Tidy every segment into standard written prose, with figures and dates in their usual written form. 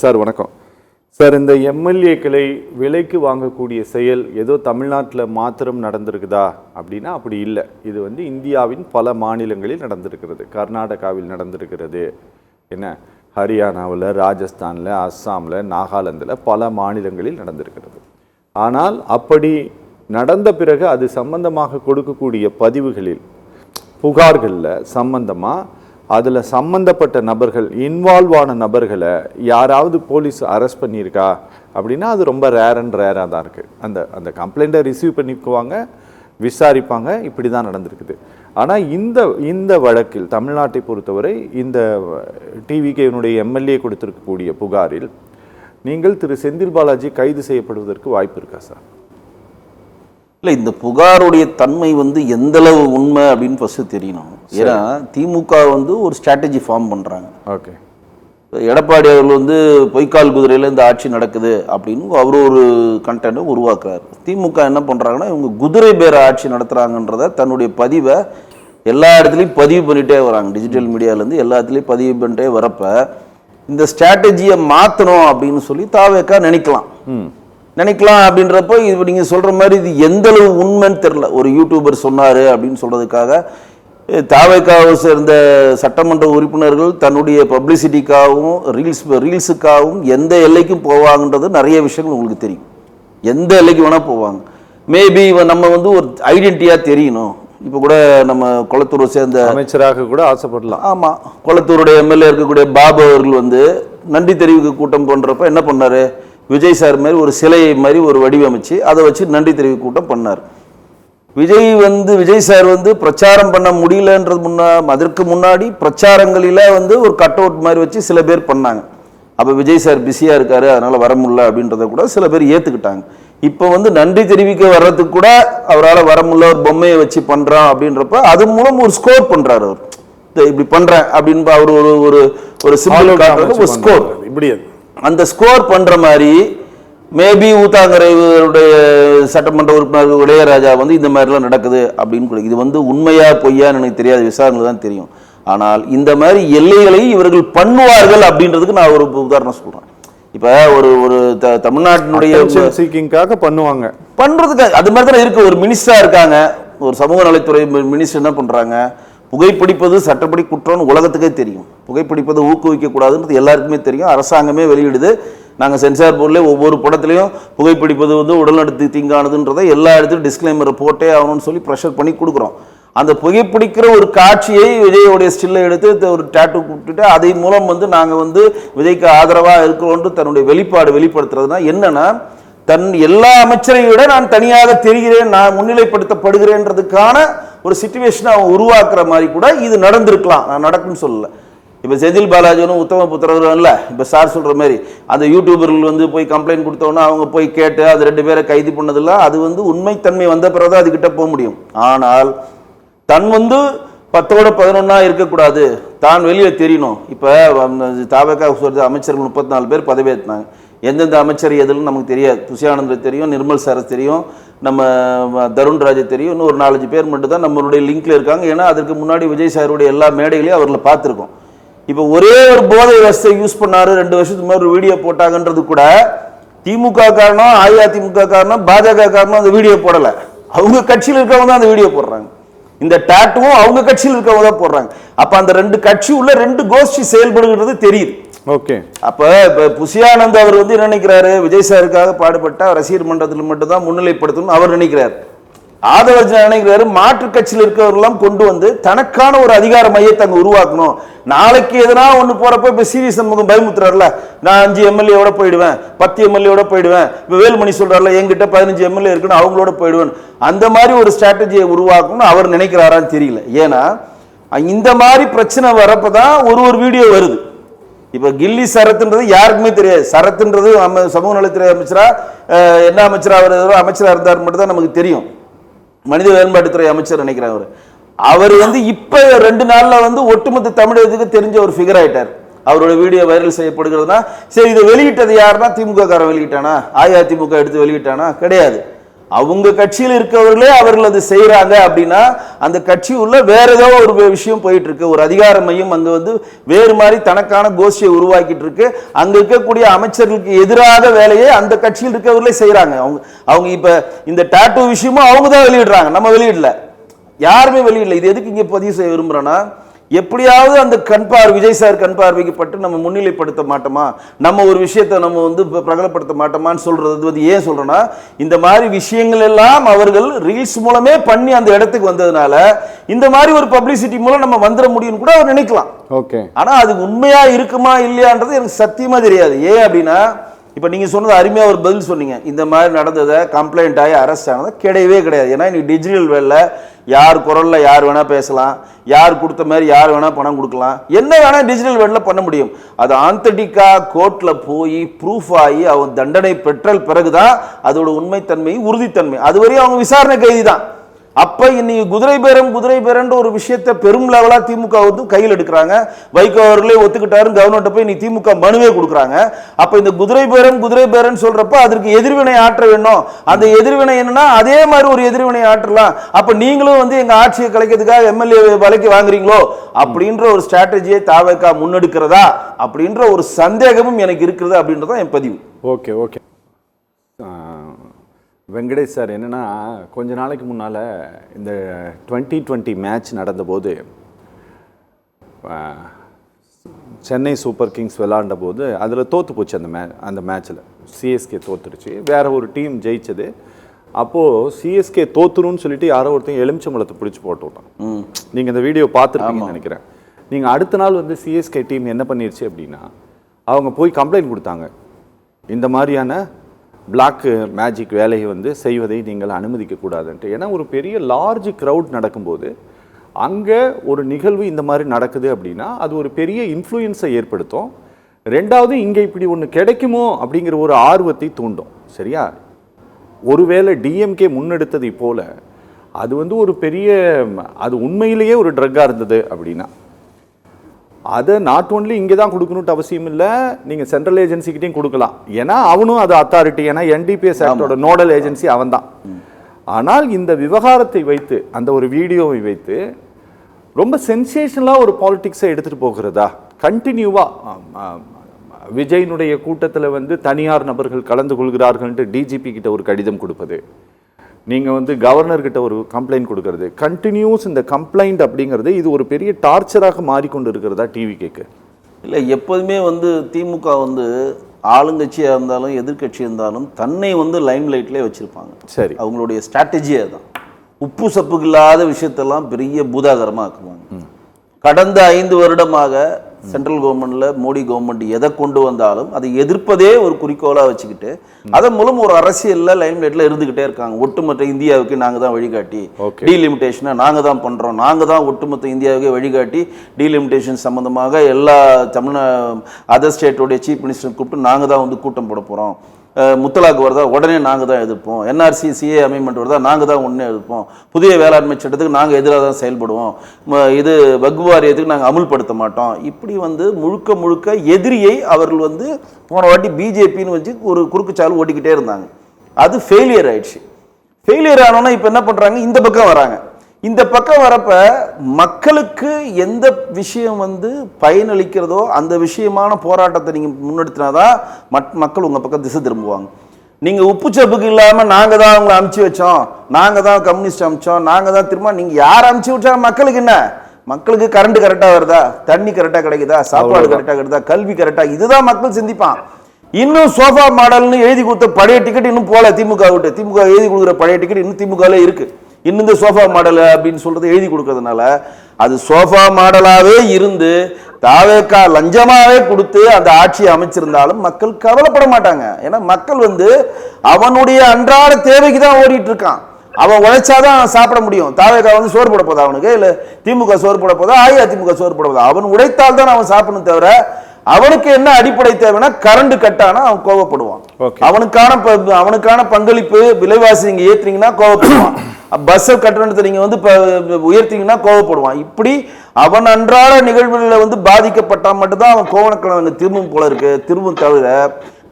Sir வணக்கம் sir. இந்த எம்எல்ஏக்களை விலைக்கு வாங்கக்கூடிய செயல் ஏதோ தமிழ்நாட்டில் மாத்திரம் நடந்திருக்குதா அப்படின்னா அப்படி இல்லை. இது வந்து இந்தியாவின் பல மாநிலங்களில் நடந்திருக்கிறது. கர்நாடகாவில் நடந்திருக்கிறது, என்ன ஹரியானாவில், ராஜஸ்தானில், அஸ்ஸாமில், நாகாலாந்தில் பல மாநிலங்களில் நடந்திருக்கிறது. ஆனால் அப்படி நடந்த பிறகு அது சம்பந்தமாக கொடுக்கக்கூடிய பதிவுகளில் புகார்களில் சம்பந்தமாக அதில் சம்பந்தப்பட்ட நபர்கள், இன்வால்வ் ஆன நபர்களை யாராவது போலீஸ் அரெஸ்ட் பண்ணியிருக்கா அப்படின்னா அது ரொம்ப ரேராக தான் இருக்குது. அந்த கம்ப்ளைண்ட்டை ரிசீவ் பண்ணிக்குவாங்க, விசாரிப்பாங்க, இப்படி தான் நடந்திருக்குது. ஆனால் இந்த வழக்கில் தமிழ்நாட்டை பொறுத்தவரை இந்த டிவிகேனுடைய எம்எல்ஏ கொடுத்திருக்கக்கூடிய புகாரில் நீங்கள் திரு செந்தில் பாலாஜி கைது செய்யப்படுவதற்கு வாய்ப்பு இருக்கா சார்? இல்லை, இந்த புகாருடைய தன்மை வந்து எந்தளவு உண்மை அப்படின்னு ஃபஸ்ட்டு தெரியணும். ஏன்னா திமுக வந்து ஒரு ஸ்ட்ராட்டஜி ஃபார்ம் பண்ணுறாங்க. ஓகே, எடப்பாடி அவர்கள் வந்து பொய்க்கால் குதிரையில் இந்த ஆட்சி நடக்குது அப்படின்னு அவர் ஒரு கண்டென்ட்டை உருவாக்குறாரு. திமுக என்ன பண்ணுறாங்கன்னா, இவங்க குதிரை பேர ஆட்சி நடத்துகிறாங்கன்றத தன்னுடைய பதிவை எல்லா இடத்துலையும் பதிவு பண்ணிகிட்டே வராங்க. டிஜிட்டல் மீடியாவிலேருந்து எல்லா இடத்துலையும் பதிவு பண்ணிட்டே வரப்ப இந்த ஸ்ட்ராட்டஜியை மாற்றணும் அப்படின்னு சொல்லி தாவேக்கா நினைக்கலாம் அப்படின்றப்போ இப்போ நீங்கள் சொல்கிற மாதிரி இது எந்தளவு உண்மைன்னு தெரில. ஒரு யூடியூபர் சொன்னார் அப்படின்னு சொல்கிறதுக்காக தாவேக்காவை சேர்ந்த சட்டமன்ற உறுப்பினர்கள் தன்னுடைய பப்ளிசிட்டிக்காகவும் ரீல்ஸுக்காகவும் எந்த எல்லைக்கும் போவாங்கன்றது நிறைய விஷயங்கள் உங்களுக்கு தெரியும். எந்த எல்லைக்கு வேணால் போவாங்க. மேபி நம்ம வந்து ஒரு ஐடென்டிட்டியாக தெரியணும். இப்போ கூட நம்ம கொளத்தூரை சேர்ந்த அமைச்சராக கூட ஆசைப்படலாம். ஆமாம், கொளத்தூருடைய எம்எல்ஏ இருக்கக்கூடிய பாபு அவர்கள் வந்து நன்றி தெரிவிக்க கூட்டம் பண்ணுறப்ப என்ன பண்ணார், விஜய் சார் மாதிரி ஒரு சிலை மாதிரி ஒரு வடிவமைச்சு அதை வச்சு நன்றி தெரிவிக்க கூட்டம் பண்ணார். விஜய் சார் வந்து பிரச்சாரம் பண்ண முடியலன்றது அதற்கு முன்னாடி பிரச்சாரங்களில் வந்து ஒரு கட் அவுட் மாதிரி வச்சு சில பேர் பண்ணாங்க. அப்போ விஜய் சார் பிஸியாக இருக்காரு, அதனால் வர முடியல அப்படின்றத கூட சில பேர் ஏற்றுக்கிட்டாங்க. இப்போ வந்து நன்றி தெரிவிக்க வர்றதுக்கு கூட அவரால் வர முடியல, ஒரு பொம்மையை வச்சு பண்ணுறான் அப்படின்றப்ப அது மூலம் ஒரு ஸ்கோர் பண்ணுறாரு. அவர் இப்படி பண்ணுறேன் அப்படின்னு அவர் ஒரு சிம்பிள் காட்டுறது ஒரு ஸ்கோர். இப்படி அந்த ஸ்கோர் பண்ணுற மாதிரி மேபி ஊத்தாங்கரையுடைய சட்டமன்ற உறுப்பினர் இளையராஜா வந்து இந்த மாதிரிலாம் நடக்குது அப்படின்னு இது வந்து உண்மையா பொய்யான்னு எனக்கு தெரியாது, விசாரணை தான் தெரியும். ஆனால் இந்த மாதிரி எல்லைகளை இவர்கள் பண்ணுவார்கள் அப்படின்றதுக்கு நான் ஒரு உதாரணம் சொல்கிறேன். இப்போ ஒரு தமிழ்நாட்டினுடைய சீக்கிங்காக பண்றதுக்கு அது மாதிரி தான் இருக்குது. ஒரு மினிஸ்டராக இருக்காங்க, ஒரு சமூக நலத்துறை மினிஸ்டர் என்ன பண்ணுறாங்க, புகைப்பிடிப்பது சட்டப்படி குற்றம்னு உலகத்துக்கே தெரியும். புகைப்பிடிப்பதை ஊக்குவிக்கக்கூடாதுன்றது எல்லாருக்குமே தெரியும். அரசாங்கமே வெளியிடுது. நாங்கள் சென்சார் போர்டில் ஒவ்வொரு படத்துலையும் புகைப்பிடிப்பது வந்து உடல்நலத்து தீங்கானதுன்றதை எல்லா இடத்துலையும் டிஸ்க்ளைமரை போட்டே ஆகணும்னு சொல்லி ப்ரெஷர் பண்ணி கொடுக்குறோம். அந்த புகைப்பிடிக்கிற ஒரு காட்சியை விஜயோடைய ஸ்டில்லை எடுத்து ஒரு டேட்டு கூப்பிட்டுட்டு அதை மூலம் வந்து நாங்கள் வந்து விஜய்க்கு ஆதரவாக இருக்கிறோன்ட்டு தன்னுடைய வெளிப்படுத்துறதுனா என்னன்னா, தன் எல்லா அமைச்சரை விட நான் தனியாக தெரிகிறேன், நான் முன்னிலைப்படுத்தப்படுகிறேன்றதுக்கான ஒரு சிச்சுவேஷனை அவன் உருவாக்குற மாதிரி கூட இது நடந்திருக்கலாம். நான் நடக்கும்னு சொல்லலை. இப்போ செந்தில் பாலாஜினும் உத்தம புத்திரரும் இல்லை, இப்போ சார் சொல்கிற மாதிரி அந்த யூடியூபர்கள் வந்து போய் கம்ப்ளைண்ட் கொடுத்தோன்னா அவங்க போய் கேட்டு அது 2 பேரை கைது பண்ணதில்லை. அது வந்து உண்மைத்தன்மை வந்த பிறகு தான் அதுக்கிட்ட போக முடியும். ஆனால் தன் வந்து 10ஓட 11 இருக்கக்கூடாது, தான் வெளியே தெரியணும். இப்போ தாவேக்கா அமைச்சர்கள் 34 பேர் பதவியேற்றாங்க. எந்தெந்த அமைச்சர் எதுன்னு நமக்கு தெரியாது. துஷியானந்தர் தெரியும், நிர்மல் சார் தெரியும், நம்ம தருண்ராஜ் தெரியும், இன்னும் ஒரு 4-5 பேர் மட்டும் தான் நம்மளுடைய லிங்க்ல இருக்காங்க. ஏன்னா அதற்கு முன்னாடி விஜய் சாருடைய எல்லா மேடைகளையும் அவர்களை பார்த்துருக்கோம். இப்போ ஒரே ஒரு போதை வசதியை யூஸ் பண்ணாரு, 2 வருஷத்துக்கு முன்னாடி ஒரு வீடியோ போட்டாங்கன்றது கூட திமுக காரணம், அஇஅதிமுக காரணம், பாஜக காரணம் அந்த வீடியோ போடலை. அவங்க கட்சியில் இருக்கவங்க தான் அந்த வீடியோ போடுறாங்க. இந்த டாட்டுவும் அவங்க கட்சியில் இருக்கவங்க தான் போடுறாங்க. அப்ப அந்த 2 கட்சி உள்ள 2 கோஷ்டி செயல்படுகிறது தெரியுது. ஓகே, அப்ப புஷியானந்த் அவர் வந்து என்ன நினைக்கிறாரு, விஜய் சாருக்காக பாடுபட்ட ரசிகர் மன்றத்தில் மட்டும் தான் முன்னிலைப்படுத்தணும் அவர் நினைக்கிறார். ஆதவர்ஜன் நினைக்கிறாரு மாற்று கட்சியில் இருக்கிறவர்களெல்லாம் கொண்டு வந்து தனக்கான ஒரு அதிகார மையத்தை அங்க உருவாக்கணும். நாளைக்கு எதனா ஒண்ணு போறப்ப இப்ப சிவி சண்முகம் பயமுத்துறாருல, நான் 5 எம்எல்ஏவோட போயிடுவேன், 10 எம்எல்ஏவோட போயிடுவேன், இப்ப வேலுமணி சொல்றாருல என்கிட்ட 15 எம்எல்ஏ இருக்குன்னு அவங்களோட போயிடுவேன், அந்த மாதிரி ஒரு ஸ்ட்ராட்டஜியை உருவாக்கணும்னு அவர் நினைக்கிறாரான்னு தெரியல. ஏன்னா இந்த மாதிரி பிரச்சனை வரப்பதான் ஒரு வீடியோ வருது. இப்ப கில்லி சரத்ன்றது யாருக்குமே தெரியாது. சரத்ன்றது சமூக நலத்துறை அமைச்சரா என்ன அமைச்சரா அமைச்சரா இருந்தார் மட்டும் தான் நமக்கு தெரியும். மனித மேம்பாட்டுத்துறை அமைச்சர் நினைக்கிறார். அவர் வந்து இப்ப 2 நாள்ல வந்து ஒட்டுமொத்த தமிழகத்துக்கு தெரிஞ்ச ஒரு ஃபிகர் ஆயிட்டார். அவரோட வீடியோ வைரல் செய்யப்படுகிறதுனா சரி, இதை வெளியிட்டது யாருன்னா திமுக காரன் வெளியிட்டானா, அஇஅதிமுக எடுத்து வெளியிட்டானா? கிடையாது. அவங்க கட்சியில் இருக்கவர்களே அவர்கள் அது செய்யறாங்க அப்படின்னா அந்த கட்சி உள்ள வேற ஏதோ ஒரு விஷயம் போயிட்டு இருக்கு. ஒரு அதிகார மையம் அங்க வந்து வேறு மாதிரி தனக்கான கோஷ்டியை உருவாக்கிட்டு இருக்கு. அங்க இருக்கக்கூடிய அமைச்சர்களுக்கு எதிராக வேலையை அந்த கட்சியில் இருக்கவர்களே செய்யறாங்க. அவங்க இப்ப இந்த டாட்டூ விஷயமும் அவங்க தான் வெளியிடுறாங்க, நம்ம வெளியிடல, யாருமே வெளியிடல. இது எதுக்கு இங்க பதிவு செய்ய விரும்புறேன்னா, எப்படியாவது அந்த விஜய் சார் கண் பார்வைக்கு பட்டு நம்ம முன்னிலைப்படுத்த மாட்டோமா, நம்ம ஒரு விஷயத்தை நம்ம வந்து பிரகடனப்படுத்த மாட்டோமான்னு சொல்றது வந்து ஏன் சொல்றேன்னா, இந்த மாதிரி விஷயங்கள் எல்லாம் அவர்கள் ரீல்ஸ் மூலமே பண்ணி அந்த இடத்துக்கு வந்ததுனால இந்த மாதிரி ஒரு பப்ளிசிட்டி மூலம் நம்ம வந்துட முடியும்னு கூட அவர் நினைக்கலாம். ஓகே, ஆனா அது உண்மையா இருக்குமா இல்லையான்றது எனக்கு சத்தியமா தெரியாது. ஏன் அப்படின்னா, இப்ப நீங்க சொன்னது அருமையா ஒரு பதில் சொன்னீங்க. இந்த மாதிரி நடந்ததை கம்ப்ளைண்ட் ஆகி அரெஸ்ட் ஆனதை கிடையவே கிடையாது. ஏன்னா இன்னைக்கு டிஜிட்டல் வேல்ல யார் குரல்ல யார் வேணா பேசலாம், யார் கொடுத்த மாதிரி யார் வேணா பணம் கொடுக்கலாம், என்ன வேணா டிஜிட்டல் வேல்ல பண்ண முடியும். அது ஆந்தடிக்கா கோர்ட்ல போய் ப்ரூஃப் ஆகி அவன் தண்டனை பெற்ற பிறகுதான் அதோட உண்மைத்தன்மை உறுதித்தன்மை. அதுவரையும் அவங்க விசாரணை கைதி தான். அப்ப இன்னைக்கு குதிரை பேரன்ற ஒரு விஷயத்தை பெரும் லெவலா திமுக வந்து கையில் எடுக்கிறாங்க. வைகோ அவர்களே ஒத்துக்கிட்டாரு, கவர்மெண்ட் போய் நீ திமுக மனுவே கொடுக்குறாங்க. அப்ப இந்த குதிரை பேரன் சொல்றப்ப அதற்கு எதிர்வினை ஆற்ற வேண்டும். அந்த எதிர்வினை என்னன்னா அதே மாதிரி ஒரு எதிர்வினை ஆற்றலாம். அப்ப நீங்களும் வந்து எங்க ஆட்சியை கலைக்கிறதுக்காக எம்எல்ஏ விலைக்கு வாங்குறீங்களோ அப்படின்ற ஒரு ஸ்ட்ராட்டஜியை தாவேகா முன்னெடுக்கிறதா அப்படின்ற ஒரு சந்தேகமும் எனக்கு இருக்கிறது அப்படின்றதான் என் பதிவு. Okay okay. வெங்கடேஷ் சார், என்னென்னா கொஞ்ச நாளைக்கு முன்னால் இந்த 2020 மேட்ச் நடந்தபோது சென்னை சூப்பர் கிங்ஸ் விளாண்ட போது அதில் தோற்று போச்சு. அந்த மேட்ச்சில் சிஎஸ்கே தோற்றுருச்சு, வேறு ஒரு டீம் ஜெயிச்சது. அப்போது சிஎஸ்கே தோற்றுருன்னு சொல்லிட்டு யாரோ ஒருத்தங்க எலுமிச்சம்பழத்தை பிடிச்சி போட்டு விட்டான். நீங்கள் இந்த வீடியோ பார்த்துருப்பீங்கன்னு நினைக்கிறேன். நீங்கள் அடுத்த நாள் வந்து சிஎஸ்கே டீம் என்ன பண்ணிருச்சு அப்படின்னா, அவங்க போய் கம்ப்ளைண்ட் கொடுத்தாங்க, இந்த மாதிரியான பிளாக் மேஜிக் வேலையை வந்து செய்வதை நீங்கள் அனுமதிக்கக்கூடாதுன்ட்டு. ஏன்னா ஒரு பெரிய லார்ஜ் க்ரௌட் நடக்கும்போது அங்கே ஒரு நிகழ்வு இந்த மாதிரி நடக்குது அப்படின்னா அது ஒரு பெரிய இன்ஃப்ளூயன்ஸை ஏற்படுத்தும். ரெண்டாவது, இங்கே இப்படி ஒன்று கிடைக்குமோ அப்படிங்கிற ஒரு ஆர்வத்தை தூண்டும். சரியா? ஒருவேளை டிஎம்கே முன்னெடுத்ததை போல அது வந்து ஒரு பெரிய, அது உண்மையிலேயே ஒரு ட்ரக்காக இருந்தது அப்படின்னா அதை நாட் ஓன்லி இங்கே தான் கொடுக்கணும்ட்டு அவசியம் இல்லை, நீங்கள் சென்ட்ரல் ஏஜென்சிக்கிட்டையும் கொடுக்கலாம். ஏன்னா அவனும் அது அத்தாரிட்டி, ஏன்னா என்டிபிஎஸ் ஆக்டோட நோடல் ஏஜென்சி அவன் தான். ஆனால் இந்த விவகாரத்தை வைத்து, அந்த ஒரு வீடியோவை வைத்து ரொம்ப சென்சேஷனலாக ஒரு பாலிடிக்ஸை எடுத்துகிட்டு போகிறதா, கண்டினியூவாக விஜயினுடைய கூட்டத்தில் வந்து தனியார் நபர்கள் கலந்து கொள்கிறார்கள்ன்ட்டு டிஜிபி கிட்ட ஒரு கடிதம் கொடுப்பது, நீங்கள் வந்து கவர்னர்கிட்ட ஒரு கம்ப்ளைண்ட் கொடுக்கறது, கண்டினியூஸ் இந்த கம்ப்ளைண்ட் அப்படிங்கிறது இது ஒரு பெரிய டார்ச்சராக மாறிக்கொண்டு இருக்கிறதா டிவி கேட்க? இல்லை, எப்போதுமே வந்து திமுக வந்து ஆளுங்கட்சியாக இருந்தாலும் எதிர்கட்சி இருந்தாலும் தன்னை வந்து லைம் லைட்லேயே வச்சுருப்பாங்க. சரி, அவங்களுடைய ஸ்ட்ராட்டஜியே தான். உப்பு சப்புக்கு இல்லாத விஷயத்தெல்லாம் பெரிய பூதாகரமாக ஆக்குவாங்க. கடந்த 5 வருடமாக சென்ட்ரல் கவர்மெண்ட்ல மோடி கவர்மெண்ட் எதை கொண்டு வந்தாலும் அதை எதிர்ப்பதே ஒரு குறிக்கோளா வச்சுக்கிட்டு அதன் மூலம் ஒரு அரசியல்ல லைம்லைட்ல இருந்துகிட்டே இருக்காங்க. ஒட்டுமொத்த இந்தியாவுக்கு நாங்க தான் வழிகாட்டி, டீலிமிட்டேஷனை நாங்க தான் பண்றோம், நாங்க தான் ஒட்டுமொத்த இந்தியாவுக்கு வழிகாட்டி, டீலிமிட்டேஷன் சம்பந்தமாக எல்லா அதர் ஸ்டேட்டோடைய சீஃப் மினிஸ்டர் கூப்பிட்டு நாங்க தான் வந்து கூட்டம் போட போறோம். முத்தலாக்கு வருதா உடனே நாங்கள் தான் எதிர்ப்போம், என்ஆர்சி சிஏ அமெண்ட்மெண்ட் வருதா நாங்கள் தான் உடனே எதிர்ப்போம், புதிய வேளாண்மை சட்டத்துக்கு நாங்கள் எதிராக தான் செயல்படுவோம், இது வக்ஃப் வாரியத்துக்கு நாங்கள் அமுல்படுத்த மாட்டோம். இப்படி வந்து முழுக்க முழுக்க எதிரியை அவர்கள் வந்து போன வாட்டி பிஜேபின்னு வச்சு ஒரு குறுக்குச்சால் ஓட்டிக்கிட்டே இருந்தாங்க. அது ஃபெயிலியர் ஆயிடுச்சு. ஃபெயிலியர் ஆனோன்னா இப்போ என்ன பண்ணுறாங்க, இந்த பக்கம் வராங்க. இந்த பக்கம் வரப்ப மக்களுக்கு எந்த விஷயம் வந்து பயனளிக்கிறதோ அந்த விஷயமான போராட்டத்தை நீங்க முன்னெடுத்தினாதான் மக்கள் உங்க பக்கம் திசை திரும்புவாங்க. நீங்க உப்பு சப்புக்கு இல்லாம நாங்க தான் உங்களை அமுச்சு வச்சோம், நாங்க தான் கம்யூனிஸ்ட் அமிச்சோம், நாங்க தான் திரும்ப, நீங்க யார் அமுச்சு வச்சா மக்களுக்கு என்ன? மக்களுக்கு கரண்ட் கரெக்டா வருதா, தண்ணி கரெக்டா கிடைக்குதா, சாப்பாடு கரெக்டா கிடைக்குதா, கல்வி கரெக்டா, இதுதான் மக்கள் சிந்திப்பான். இன்னும் சோஃபா மாடல்னு எழுதி கொடுத்த பழைய டிக்கெட் இன்னும் போல திமுக விட்டு, திமுக எழுதி கொடுக்குற பழைய டிக்கெட் இன்னும் திமுகல இருக்கு. இன்னும் இந்த சோஃபா மாடல் அப்படின்னு சொல்றது எழுதி கொடுக்கறதுனால அது சோஃபா மாடலாவே இருந்து தாவேகா லஞ்சமாவே கொடுத்து அந்த ஆட்சியை அமைச்சிருந்தாலும் மக்கள் கவலைப்பட மாட்டாங்க. ஏன்னா மக்கள் வந்து அவனுடைய அன்றாட தேவைக்கு தான் ஓடிட்டு இருக்கான். அவன் உழைச்சாதான் சாப்பிட முடியும். தாவேகா வந்து சோறு போட போதா அவனுக்கு, இல்ல திமுக சோறு போட போதா, அஇஅதிமுக சோறு போட போதா? அவன் உழைத்தால் தான் அவன் சாப்பிடணும் தவிர அவனுக்கு என்ன அடிப்படை தேவைன்னா கரண்ட் கட்டானா அவன் கோவப்படுவான். அவனுக்கான பங்களிப்பு விலைவாசி நீங்க ஏத்துறீங்கன்னா கோவப்படுவான், பஸ் கட்டணத்தை நீங்க வந்து உயர்த்தீங்கன்னா கோவப்படுவான். இப்படி அவன் அன்றாட நிகழ்வுகளில் வந்து பாதிக்கப்பட்டா மட்டும்தான் அவன் கோவணக்கிழமை திரும்பும் போல இருக்கு. திரும்பும் தவிர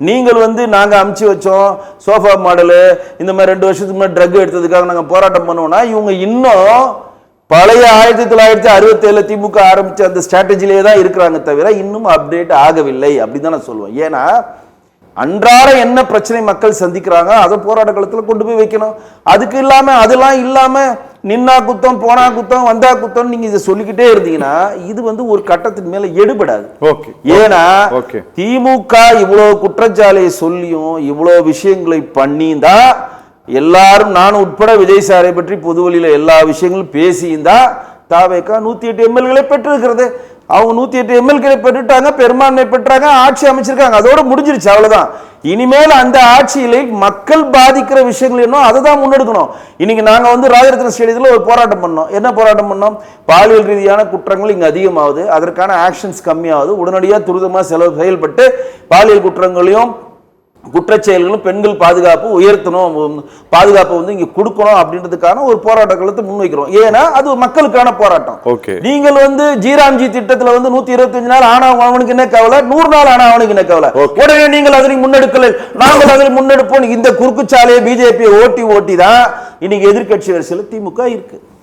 நீங்கள் வந்து நாங்க அமுச்சு வச்சோம் சோஃபா மாடலு இந்த மாதிரி 2 வருஷத்துக்கு முன்னாடி ட்ரக் எடுத்ததுக்காக நாங்க போராட்டம் பண்ணுவோம்னா இவங்க இன்னும் பழைய 1967 திமுக ஆரம்பிச்ச அந்த ஸ்ட்ராட்டஜிலே தான் இருக்கிறாங்க தவிர இன்னும் அப்டேட் ஆகவில்லை அப்படின்னு தான் நான் சொல்லுவேன். ஏன்னா அன்றாட என்ன பிரச்சனை மக்கள் சந்திக்கிறாங்க அதை போராட்ட களத்தில் கொண்டு போய் வைக்கணும். அதுக்கு இல்லாம அதெல்லாம் இல்லாம நின்னா குத்தம் போனா குத்தம் வந்தா குத்தம் நீங்க இதை சொல்லிக்கிட்டே இருந்தீங்கன்னா இது வந்து ஒரு கட்டத்தின் மேல எடுபடாது. ஏன்னா திமுக இவ்வளவு குற்றச்சாலையை சொல்லியும் இவ்வளவு விஷயங்களை பண்ணியிருந்தா எல்லாரும் நானும் உட்பட விஜய் சாரை பற்றி பொதுவெளியில எல்லா விஷயங்களும் பேசியிருந்தா தாவேக்கா 108 எம்எல்ஏகளை பெற்றிருக்கிறது. அவங்க 108 எம்எல்ஏ பெற்றுட்டாங்க, பெரும்பான்மை பெற்றாங்க, ஆட்சி அமைச்சிருக்காங்க, அதோட முடிஞ்சிருச்சு, அவ்வளவுதான். இனிமேல் அந்த ஆட்சியில மக்கள் பாதிக்கிற விஷயங்கள் என்ன அதை தான் முன்னெடுக்கணும். இன்னைக்கு நாங்க வந்து ராஜரத்ன ஸ்டேடியத்தில் ஒரு போராட்டம் பண்ணோம். என்ன போராட்டம் பண்ணோம்? பாலியல் ரீதியான குற்றங்கள் இங்க அதிகமாகுது, அதற்கான ஆக்ஷன்ஸ் கம்மியாகுது, உடனடியாக துரிதமா செயல்பட்டு பாலியல் குற்றங்களையும் குற்றச்செயல்களும் பெண்கள் பாதுகாப்பு உயர்த்தணும், பாதுகாப்பு வந்து இங்க கொடுக்கணும் அப்படின்றதுக்கான ஒரு போராட்ட களத்தை முன்வைக்கிறோம். ஏன்னா அது மக்களுக்கான போராட்டம். நீங்கள் வந்து ஜிராம்ஜி திட்டத்துல வந்து 125 நாள் ஆனா அவனுக்கு என்ன கவலை, 100 நாள் ஆனா அவனுக்கு என்ன கவலை, உடனே நீங்கள் அதனை முன்னெடுக்கல, நாங்கள் அதனை முன்னெடுப்போம். இந்த குறுக்குச்சாலையை பிஜேபி ஓட்டி தான் இன்னைக்கு எதிர்கட்சி வரிசையில் திமுக இருக்கு.